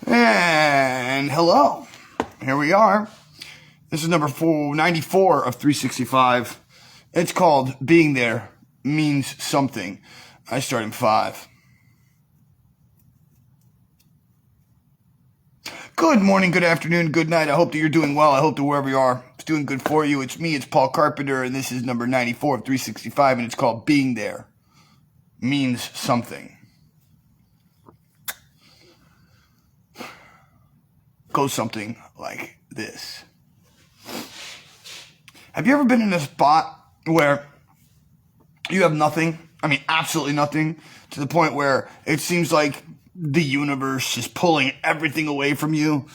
And hello, here we are. This is number 494 of 365. It's called Being There Means Something. I start in 5. Good morning, good afternoon, good night. I hope that you're doing well. I hope that wherever you are, it's doing good for you. It's me, it's Paul Carpenter, and this is number 94 of 365, and it's called Being There Means Something. Goes something like this. Have you ever been in a spot where you have nothing? I mean, absolutely nothing, to the point where it seems like the universe is pulling everything away from you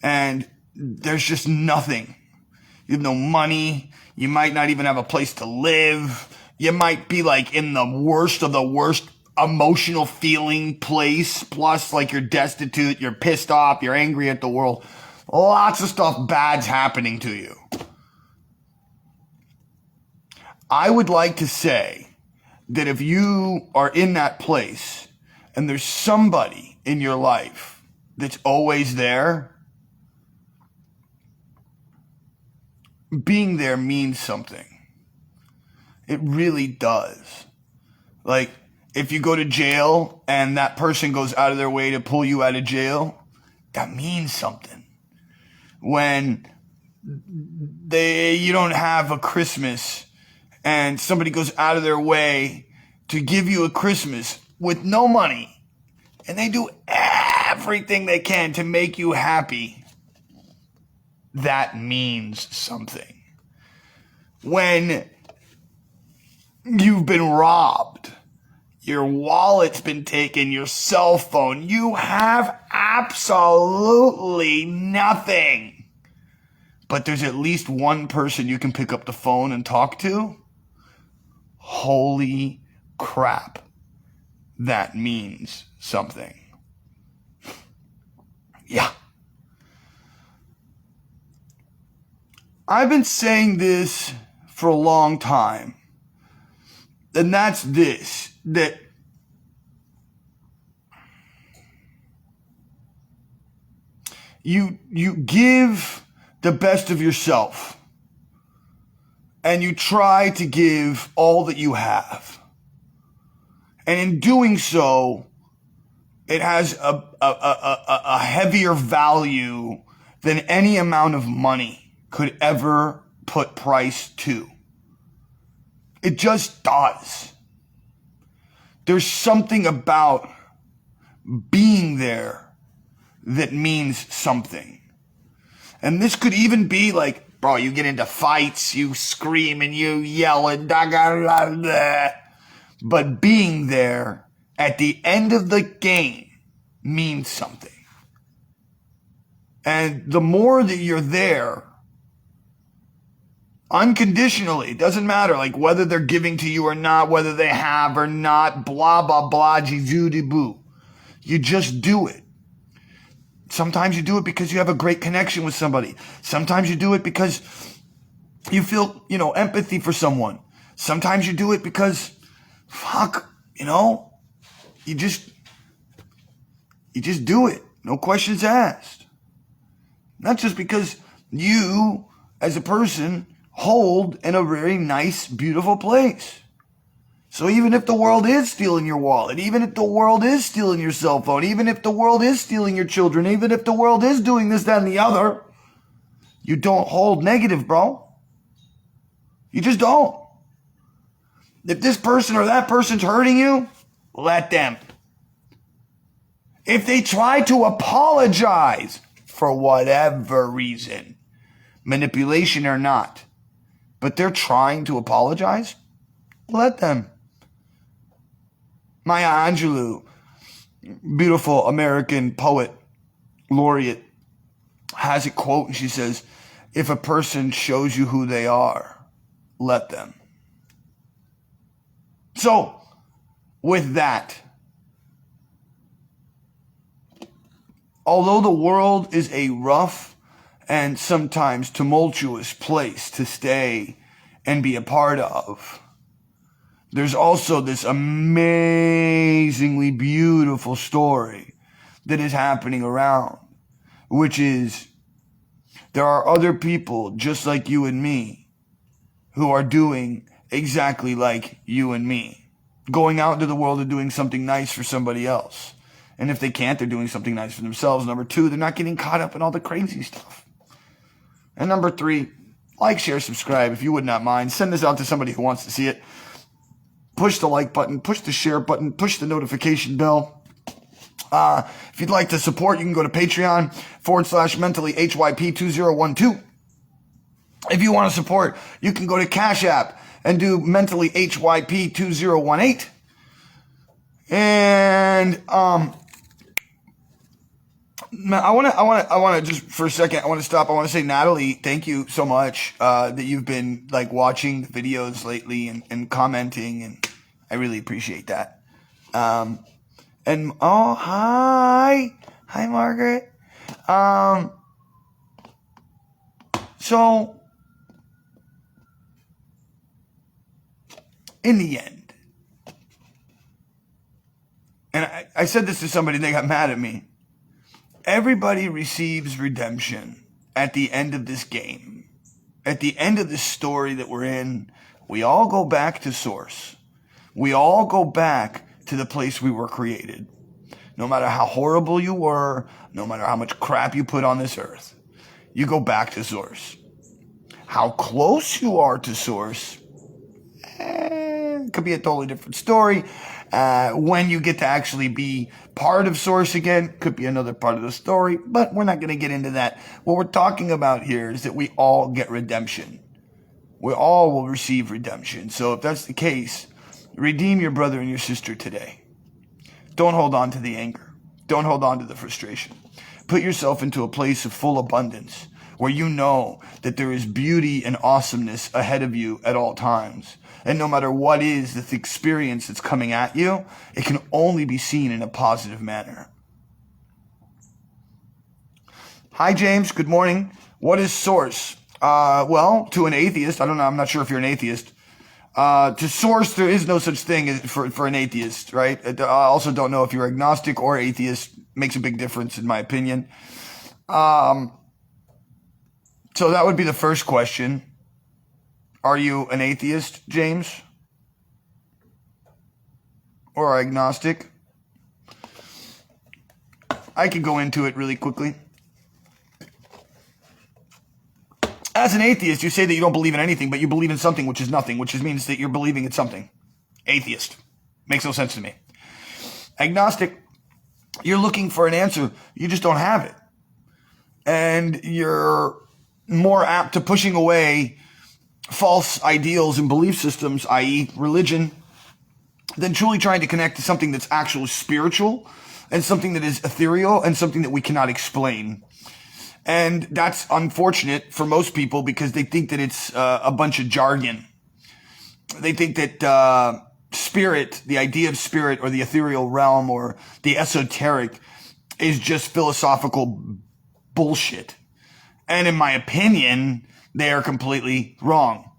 and there's just nothing. You have no money. You might not even have a place to live. You might be like in the worst of the worst emotional feeling place. Plus, like, you're destitute, you're pissed off, you're angry at the world. Lots of stuff bad's happening to you. I would like to say that if you are in that place and there's somebody in your life that's always there, being there means something. It really does. Like, if you go to jail and that person goes out of their way to pull you out of jail, that means something. When you don't have a Christmas and somebody goes out of their way to give you a Christmas with no money, and they do everything they can to make you happy, that means something. When you've been robbed, your wallet's been taken, your cell phone, you have absolutely nothing, but there's at least one person you can pick up the phone and talk to, holy crap, that means something. Yeah. I've been saying this for a long time, and that's this, that you give the best of yourself, and you try to give all that you have. And in doing so, it has a heavier value than any amount of money could ever put price to. It just does. There's something about being there that means something. And this could even be like, bro, you get into fights, you scream and you yell and da-ga-la-la. But being there at the end of the game means something. And the more that you're there, unconditionally, it doesn't matter, like, whether they're giving to you or not, whether they have or not, blah, blah, blah, boo. You just do it. Sometimes you do it because you have a great connection with somebody. Sometimes you do it because you feel, empathy for someone. Sometimes you do it because, you just do it. No questions asked. Not just because you, as a person, hold in a very nice, beautiful place. So even if the world is stealing your wallet, even if the world is stealing your cell phone, even if the world is stealing your children, even if the world is doing this, that, and the other, you don't hold negative, bro. You just don't. If this person or that person's hurting you, let them. If they try to apologize for whatever reason, manipulation or not, but they're trying to apologize, let them. Maya Angelou, beautiful American poet, laureate, has a quote, and she says, if a person shows you who they are, let them. So, with that, although the world is a rough and sometimes tumultuous place to stay and be a part of, there's also this amazingly beautiful story that is happening around, which is there are other people just like you and me who are doing exactly like you and me, going out into the world and doing something nice for somebody else. And if they can't, they're doing something nice for themselves. Number two, they're not getting caught up in all the crazy stuff. And number three, like, share, subscribe if you would not mind. Send this out to somebody who wants to see it. Push the like button, push the share button, push the notification bell. If you'd like to support, you can go to Patreon/MentallyHYP2012. If you want to support, you can go to Cash App and do MentallyHYP2018. And I want to just for a second, I want to stop. I want to say, Natalie, thank you so much that you've been like watching the videos lately and commenting, and I really appreciate that. And oh, hi, Margaret. So in the end, and I said this to somebody and they got mad at me. Everybody receives redemption at the end of this game. At the end of this story that we're in, we all go back to source. We all go back to the place we were created. No matter how horrible you were, no matter how much crap you put on this earth, you go back to source. How close you are to source, could be a totally different story. When you get to actually be part of source again, could be another part of the story, but we're not going to get into that. What we're talking about here is that we all get redemption. We all will receive redemption. So if that's the case, redeem your brother and your sister today. Don't hold on to the anger. Don't hold on to the frustration. Put yourself into a place of full abundance where you know that there is beauty and awesomeness ahead of you at all times. And no matter what is the experience that's coming at you, it can only be seen in a positive manner. Hi, James. Good morning. What is source? Well, to an atheist, I don't know. I'm not sure if you're an atheist. To source, there is no such thing for an atheist, right? I also don't know if you're agnostic or atheist. Makes a big difference, in my opinion. So that would be the first question. Are you an atheist, James? Or agnostic? I could go into it really quickly. As an atheist, you say that you don't believe in anything, but you believe in something which is nothing, which means that you're believing in something. Atheist. Makes no sense to me. Agnostic, you're looking for an answer. You just don't have it. And you're more apt to pushing away false ideals and belief systems, i.e. religion, than truly trying to connect to something that's actually spiritual and something that is ethereal and something that we cannot explain. And that's unfortunate for most people because they think that it's a bunch of jargon. They think that spirit, the idea of spirit or the ethereal realm or the esoteric is just philosophical bullshit. And in my opinion, they are completely wrong.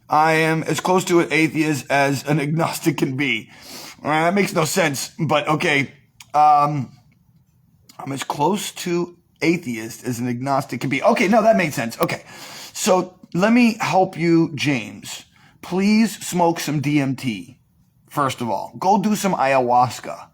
I am as close to an atheist as an agnostic can be. That makes no sense, but okay. I'm as close to atheist as an agnostic can be. Okay, no, that makes sense. Okay, so let me help you, James. Please smoke some DMT, first of all. Go do some ayahuasca.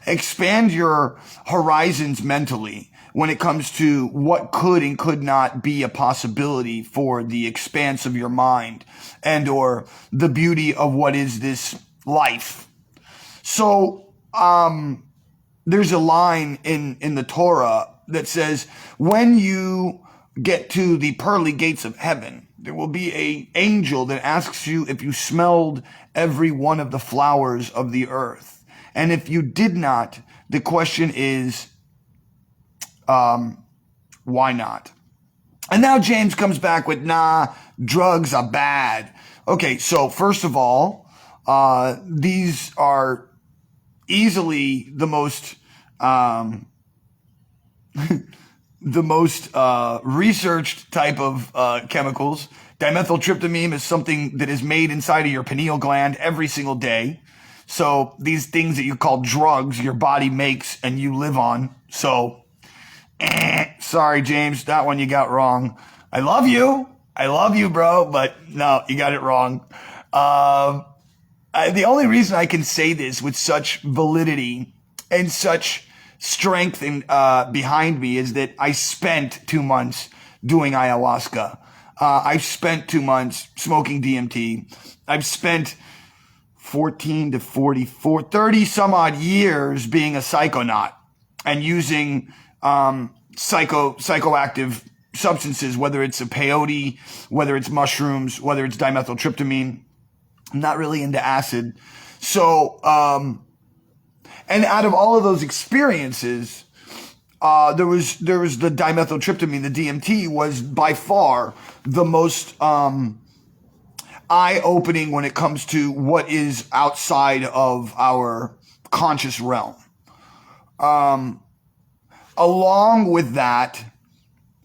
Expand your horizons mentally when it comes to what could and could not be a possibility for the expanse of your mind and or the beauty of what is this life. So, there's a line in the Torah that says, when you get to the pearly gates of heaven, there will be an angel that asks you if you smelled every one of the flowers of the earth. And if you did not, the question is, why not? And now James comes back with, nah, drugs are bad. Okay, so first of all, these are easily the most researched type of chemicals. Dimethyltryptamine is something that is made inside of your pineal gland every single day. So these things that you call drugs, your body makes and you live on. So, sorry, James, that one you got wrong. I love you, bro, but no, you got it wrong. The only reason I can say this with such validity and such strength behind me is that I spent 2 months doing ayahuasca. I've spent 2 months smoking DMT. I've spent 14 to 44, 30 some odd years being a psychonaut and using psychoactive substances, whether it's a peyote, whether it's mushrooms, whether it's dimethyltryptamine. I'm not really into acid. So, and out of all of those experiences, there was the dimethyltryptamine, the DMT was by far the most eye-opening when it comes to what is outside of our conscious realm. Along with that,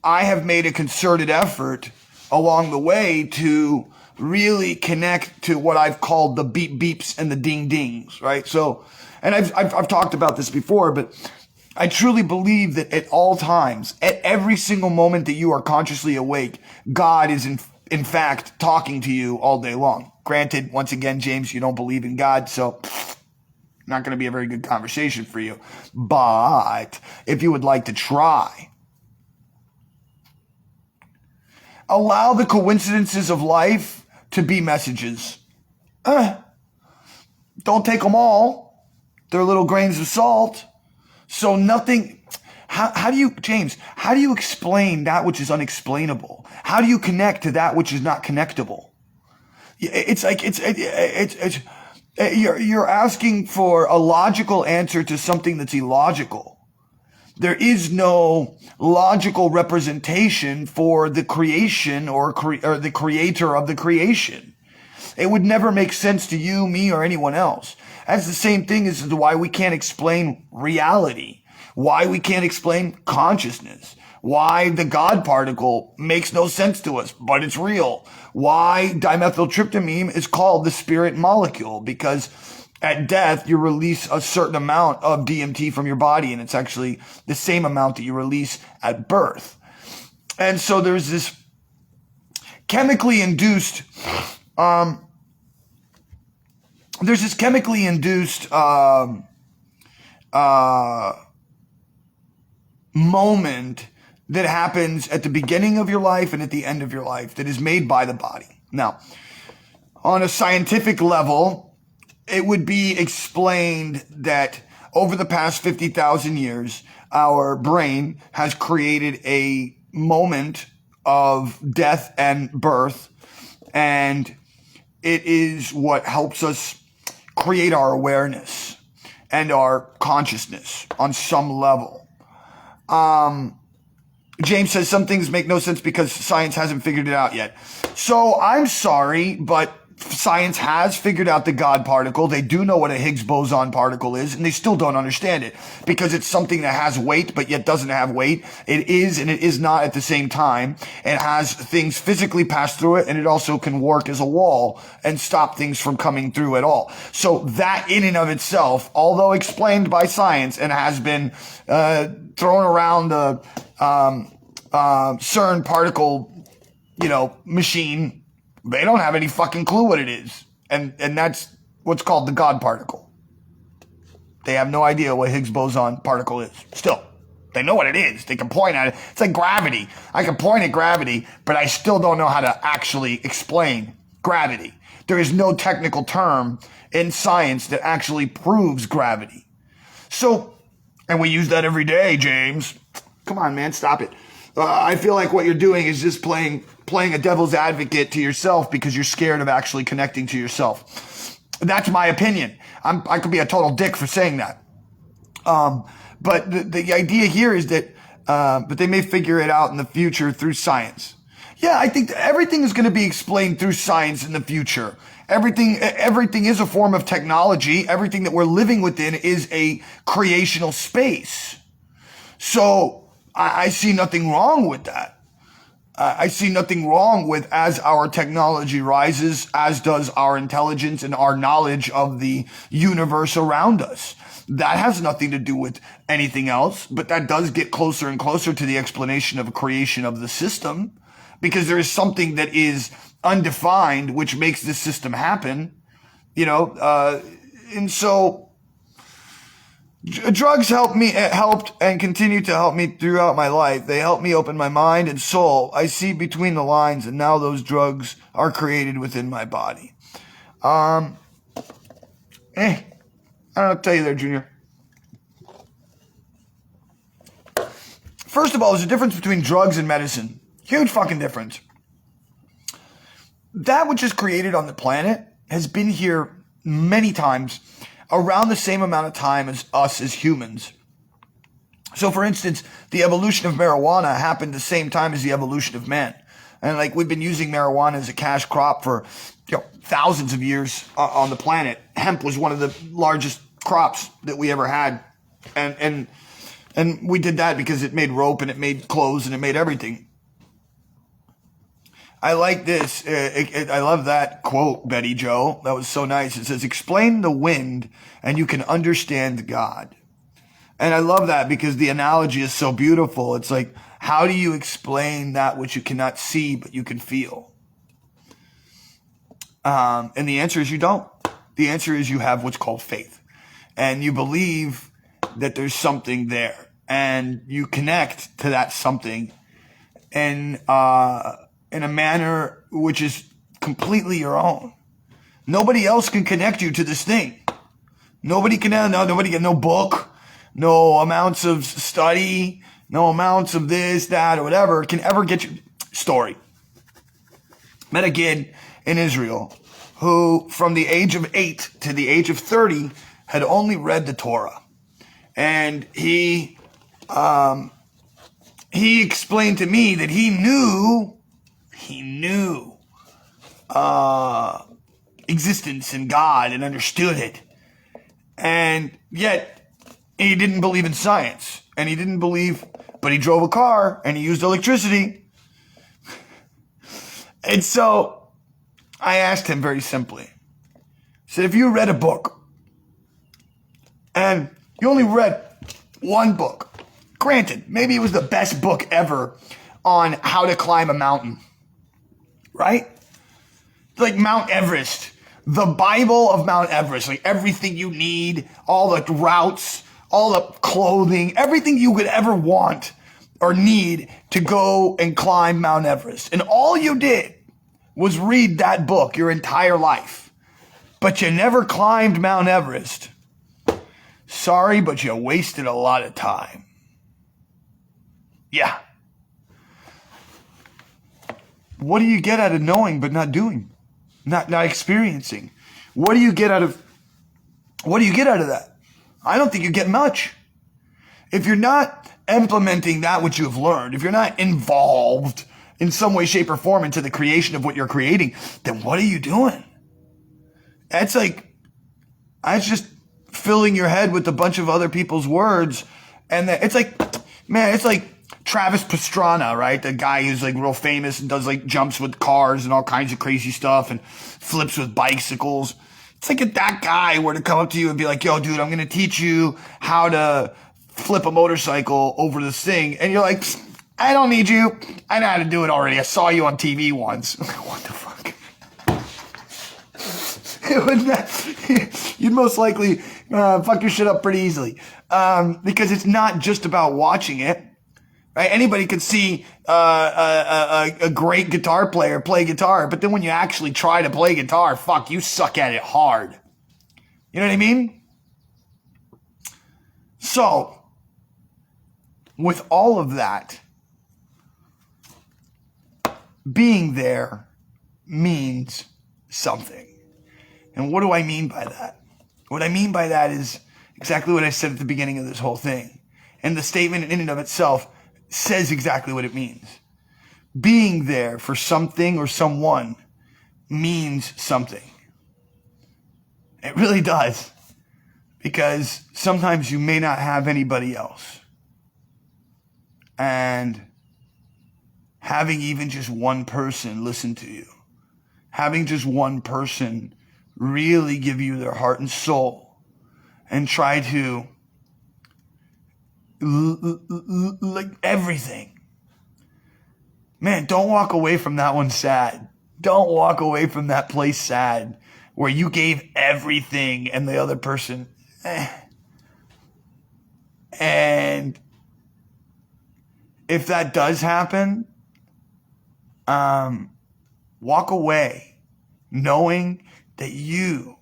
I have made a concerted effort along the way to really connect to what I've called the beep beeps and the ding dings, right? So, and I've talked about this before, but I truly believe that at all times, at every single moment that you are consciously awake, God is in fact talking to you all day long. Granted, once again, James, you don't believe in God, so not going to be a very good conversation for you. But if you would like to try, allow the coincidences of life to be messages. Don't take them all. They're little grains of salt. So nothing, how do you, James, how do you explain that which is unexplainable? How do you connect to that which is not connectable? It's like, you're asking for a logical answer to something that's illogical. There is no logical representation for the creation or the creator of the creation. It would never make sense to you, me, or anyone else. That's the same thing as to why we can't explain reality, why we can't explain consciousness, why the God particle makes no sense to us, but it's real, why dimethyltryptamine is called the spirit molecule, because at death, you release a certain amount of DMT from your body, and it's actually the same amount that you release at birth. And so there's this chemically induced, moment that happens at the beginning of your life and at the end of your life that is made by the body. Now, on a scientific level, it would be explained that over the past 50,000 years, our brain has created a moment of death and birth, and it is what helps us create our awareness and our consciousness on some level. James says some things make no sense because science hasn't figured it out yet. So I'm sorry, but science has figured out the God particle. They do know what a Higgs boson particle is, and they still don't understand it because it's something that has weight but yet doesn't have weight. It is and it is not at the same time. It has things physically pass through it, and it also can work as a wall and stop things from coming through at all. So that in and of itself, although explained by science and has been thrown around the CERN particle, machine, they don't have any fucking clue what it is. And that's what's called the God particle. They have no idea what Higgs boson particle is. Still, they know what it is. They can point at it. It's like gravity. I can point at gravity, but I still don't know how to actually explain gravity. There is no technical term in science that actually proves gravity. So, and we use that every day, James. Come on, man, stop it. I feel like what you're doing is just playing a devil's advocate to yourself because you're scared of actually connecting to yourself. That's my opinion. I could be a total dick for saying that. But the idea here is that, but they may figure it out in the future through science. Yeah, I think everything is going to be explained through science in the future. Everything is a form of technology. Everything that we're living within is a creational space. So I see nothing wrong with that. I see nothing wrong with, as our technology rises, as does our intelligence and our knowledge of the universe around us. That has nothing to do with anything else, but that does get closer and closer to the explanation of a creation of the system, because there is something that is undefined which makes this system happen, and so drugs helped and continue to help me throughout my life. They helped me open my mind and soul. I see between the lines, and now those drugs are created within my body. I don't know what to tell you there, Junior. First of all, there's a difference between drugs and medicine. Huge fucking difference. That which is created on the planet has been here many times, around the same amount of time as us as humans. So for instance, the evolution of marijuana happened the same time as the evolution of man. And like, we've been using marijuana as a cash crop for thousands of years on the planet. Hemp was one of the largest crops that we ever had. And we did that because it made rope and it made clothes and it made everything. I like this. I love that quote, Betty Joe. That was so nice. It says, explain the wind and you can understand God. And I love that because the analogy is so beautiful. It's like, how do you explain that which you cannot see, but you can feel? And the answer is you don't. The answer is you have what's called faith. And you believe that there's something there. And you connect to that something in a manner which is completely your own. Nobody else can connect you to this thing. Nobody can, no book, no amounts of study, no amounts of this, that, or whatever can ever get you. Story. Met a kid in Israel who, from the age of 8 to the age of 30, had only read the Torah. And he explained to me that he knew existence in God and understood it. And yet he didn't believe in science, and he didn't believe, but he drove a car and he used electricity. And so I asked him very simply, I said, if you read a book and you only read one book, granted, maybe it was the best book ever on how to climb a mountain, right? Like Mount Everest, the Bible of Mount Everest, like everything you need, all the routes, all the clothing, everything you could ever want or need to go and climb Mount Everest. And all you did was read that book your entire life, but you never climbed Mount Everest. Sorry, but you wasted a lot of time. Yeah. What do you get out of knowing but not doing? Not experiencing? What do you get out of that? I don't think you get much. If you're not implementing that which you've learned, if you're not involved in some way, shape, or form into the creation of what you're creating, then what are you doing? It's just filling your head with a bunch of other people's words. And it's like Travis Pastrana, right? The guy who's like real famous and does like jumps with cars and all kinds of crazy stuff and flips with bicycles. It's like if that guy were to come up to you and be like, yo, dude, I'm going to teach you how to flip a motorcycle over this thing. And you're like, I don't need you. I know how to do it already. I saw you on TV once. What the fuck? You'd most likely fuck your shit up pretty easily. Because it's not just about watching it. Right? Anybody could see a great guitar player play guitar, but then when you actually try to play guitar, fuck, you suck at it hard. You know what I mean? So, with all of that, being there means something. And what do I mean by that? What I mean by that is exactly what I said at the beginning of this whole thing. And the statement in and of itself says exactly what it means. Being there for something or someone means something. It really does. Because sometimes you may not have anybody else. And having even just one person listen to you, having just one person really give you their heart and soul and try to like everything. Man, don't walk away from that one sad. Don't walk away from that place sad where you gave everything and the other person, And if that does happen, walk away knowing that you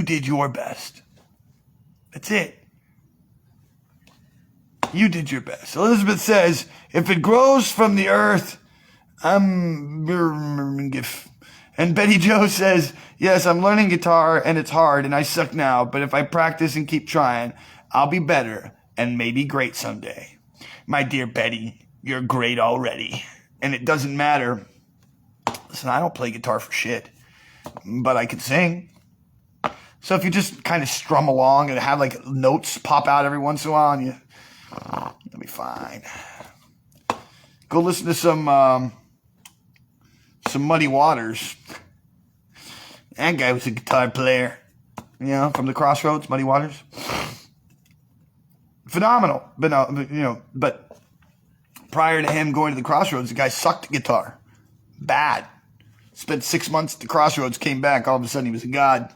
did your best. That's it. You did your best. Elizabeth says, if it grows from the earth, and Betty Jo says, yes, I'm learning guitar and it's hard and I suck now, but if I practice and keep trying, I'll be better and maybe great someday. My dear Betty, you're great already. And it doesn't matter. Listen, I don't play guitar for shit, but I can sing. So if you just kind of strum along and have like notes pop out every once in a while, and you'll be fine. Go listen to some Muddy Waters. That guy was a guitar player, from the Crossroads, Muddy Waters. Phenomenal, but prior to him going to the Crossroads, the guy sucked at guitar. Bad. Spent 6 months at the Crossroads, came back, all of a sudden he was a god.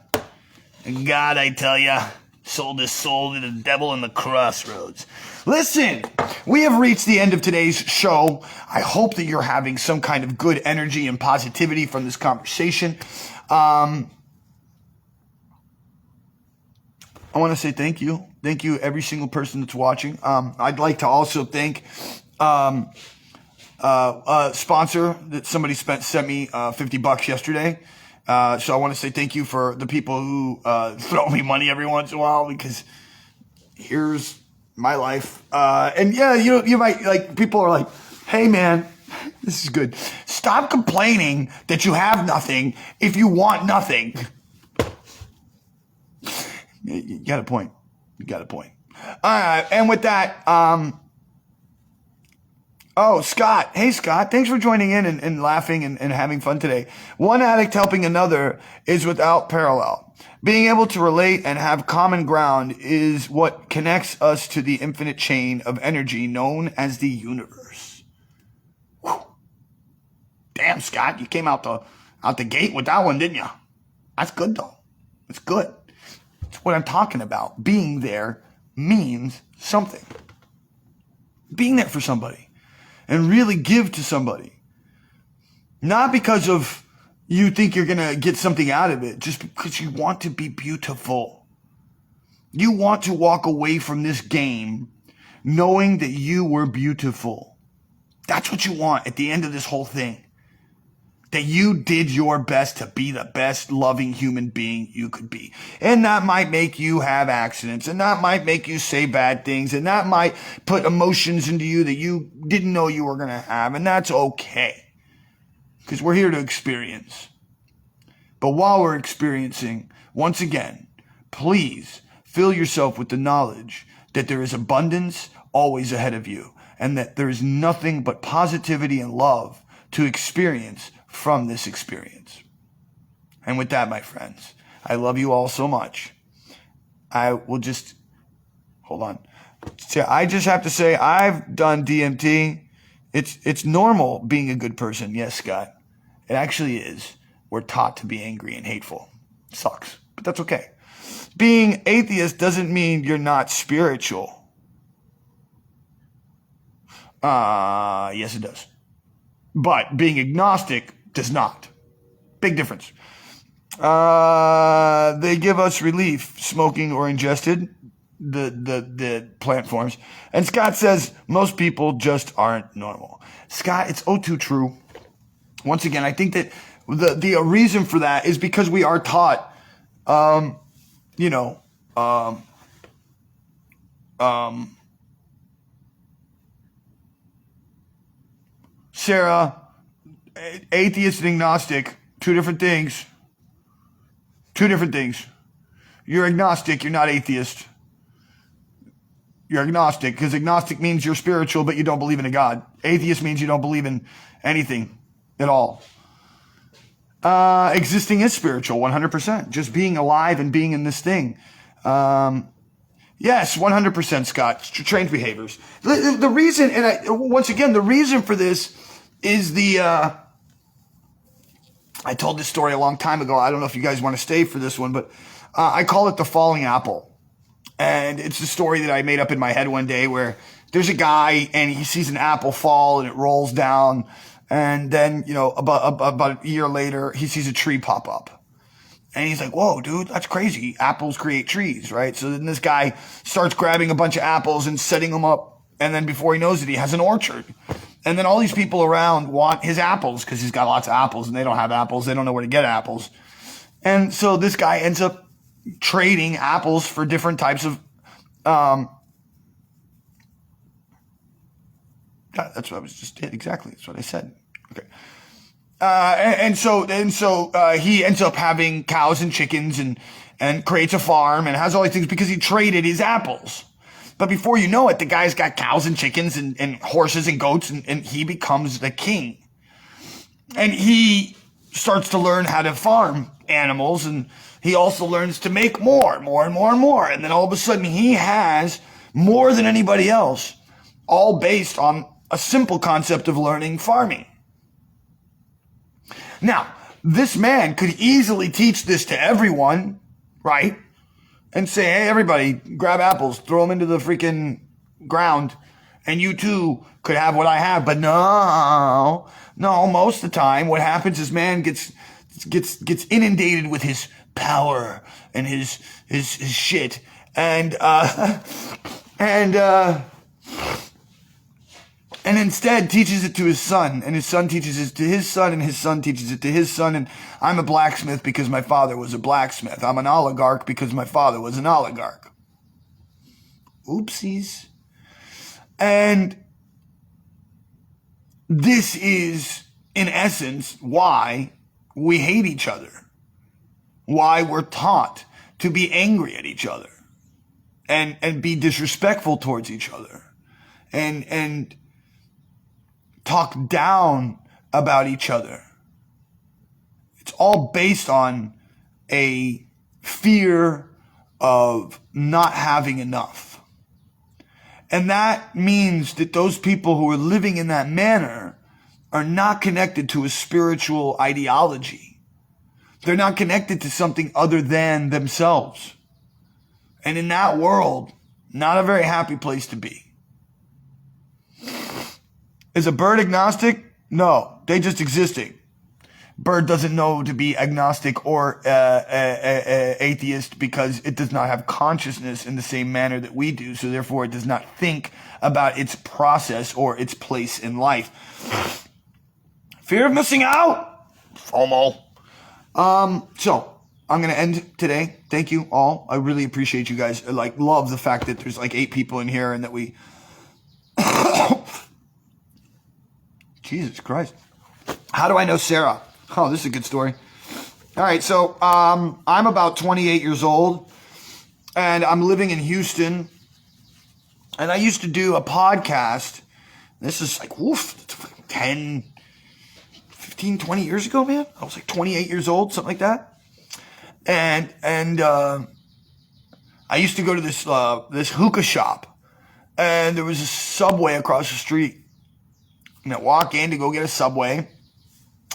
A god, I tell ya, sold his soul to the devil in the Crossroads. Listen, we have reached the end of today's show. I hope that you're having some kind of good energy and positivity from this conversation. I want to say thank you. Thank you, every single person that's watching. I'd like to also thank a sponsor that somebody sent me $50 yesterday. So I want to say thank you for the people who throw me money every once in a while, because here's my life. And yeah, you might people are like, hey man, this is good. Stop complaining that you have nothing if you want nothing. You got a point. And with that, oh, Scott. Hey, Scott. Thanks for joining in and laughing and having fun today. One addict helping another is without parallel. Being able to relate and have common ground is what connects us to the infinite chain of energy known as the universe. Whew. Damn, Scott. You came out the gate with that one, didn't you? That's good, though. It's good. It's what I'm talking about. Being there means something. Being there for somebody. And really give to somebody. Not because of you think you're going to get something out of it. Just because you want to be beautiful. You want to walk away from this game knowing that you were beautiful. That's what you want at the end of this whole thing. That you did your best to be the best loving human being you could be. And that might make you have accidents. And that might make you say bad things. And that might put emotions into you that you didn't know you were going to have. And that's okay. Because we're here to experience. But while we're experiencing, once again, please fill yourself with the knowledge that there is abundance always ahead of you. And that there is nothing but positivity and love to experience from this experience. And with that, my friends, I love you all so much. I will just, hold on. I just have to say, I've done DMT. It's normal being a good person. Yes, Scott. It actually is. We're taught to be angry and hateful. It sucks, but that's okay. Being atheist doesn't mean you're not spiritual. Yes, it does. But being agnostic does not. Big difference. They give us relief, smoking or ingested, the plant forms. And Scott says, most people just aren't normal. Scott, it's oh too true. Once again, I think that the reason for that is because we are taught, Sarah, atheist and agnostic, two different things. You're agnostic, you're not atheist. You're agnostic, because agnostic means you're spiritual, but you don't believe in a God. Atheist means you don't believe in anything at all. Existing is spiritual, 100%. Just being alive and being in this thing. Yes, 100%, Scott. Trained behaviors. The reason, once again, the reason for this is I told this story a long time ago. I don't know if you guys want to stay for this one, but I call it the falling apple. And it's a story that I made up in my head one day where there's a guy and he sees an apple fall and it rolls down. And then, about a year later, he sees a tree pop up. And he's like, whoa, dude, that's crazy. Apples create trees, right? So then this guy starts grabbing a bunch of apples and setting them up. And then before he knows it, he has an orchard. And then all these people around want his apples because he's got lots of apples and they don't have apples. They don't know where to get apples. And so this guy ends up trading apples for different types of, that's what I was just did. Exactly. That's what I said. Okay. And so he ends up having cows and chickens and creates a farm and has all these things because he traded his apples. But before you know it, the guy's got cows and chickens and horses and goats and he becomes the king. And he starts to learn how to farm animals, and he also learns to make more. And then all of a sudden he has more than anybody else, all based on a simple concept of learning farming. Now, this man could easily teach this to everyone, right? And say, hey, everybody, grab apples, throw them into the freaking ground, and you too could have what I have. But no, most of the time what happens is man gets inundated with his power and his shit. And instead teaches it to his son, and his son teaches it to his son, and his son teaches it to his son. And I'm a blacksmith because my father was a blacksmith. I'm an oligarch because my father was an oligarch. Oopsies. And this is, in essence, why we hate each other. Why we're taught to be angry at each other and be disrespectful towards each other and talk down about each other. It's all based on a fear of not having enough. And that means that those people who are living in that manner are not connected to a spiritual ideology. They're not connected to something other than themselves. And in that world, not a very happy place to be. Is a bird agnostic? No, they just existing. Bird doesn't know to be agnostic or atheist because it does not have consciousness in the same manner that we do. So therefore, it does not think about its process or its place in life. Fear of missing out? FOMO. So I'm going to end today. Thank you all. I really appreciate you guys. I love the fact that there's 8 people in here and that we... Jesus Christ. How do I know Sarah? Oh, this is a good story. All right, so I'm about 28 years old, and I'm living in Houston, and I used to do a podcast. This is 10, 15, 20 years ago, man. I was 28 years old, something like that. And I used to go to this hookah shop, and there was a Subway across the street. And I walk in to go get a Subway,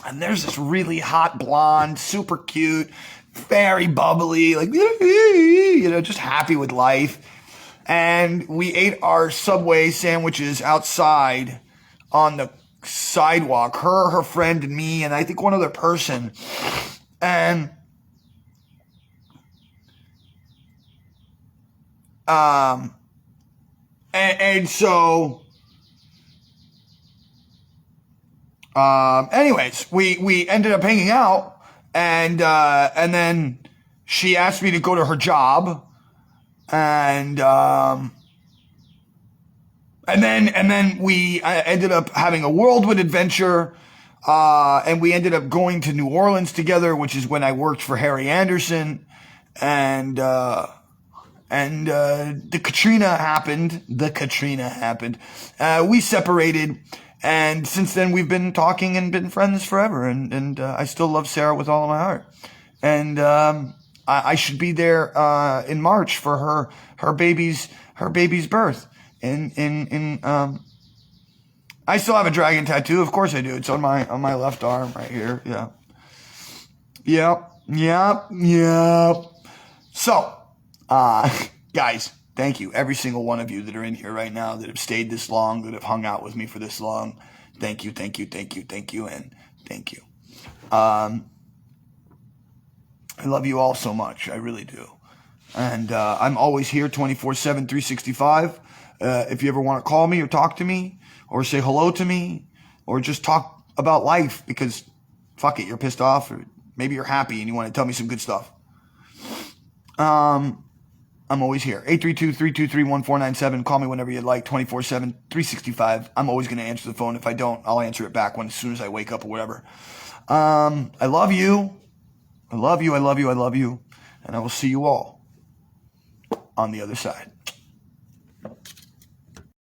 and there's this really hot blonde, super cute, very bubbly, just happy with life. And we ate our Subway sandwiches outside on the sidewalk, her friend, and me, and I think one other person. And so anyways, we ended up hanging out, and then she asked me to go to her job, and then we ended up having a whirlwind adventure, and we ended up going to New Orleans together, which is when I worked for Harry Anderson, and And the Katrina happened. We separated. And since then, we've been talking and been friends forever. And I still love Sarah with all of my heart. And I should be there in March for her baby's birth. I still have a dragon tattoo. Of course I do. It's on my left arm right here. Yeah. Yep. So, guys, thank you. Every single one of you that are in here right now that have stayed this long, that have hung out with me for this long. Thank you, and thank you. I love you all so much. I really do. And I'm always here 24/7, 365. If you ever want to call me or talk to me or say hello to me or just talk about life because fuck it, you're pissed off or maybe you're happy and you want to tell me some good stuff. I'm always here. 832-323-1497. Call me whenever you'd like. 24/7, 365. I'm always going to answer the phone. If I don't, I'll answer it back as soon as I wake up or whatever. I love you. I love you. And I will see you all on the other side.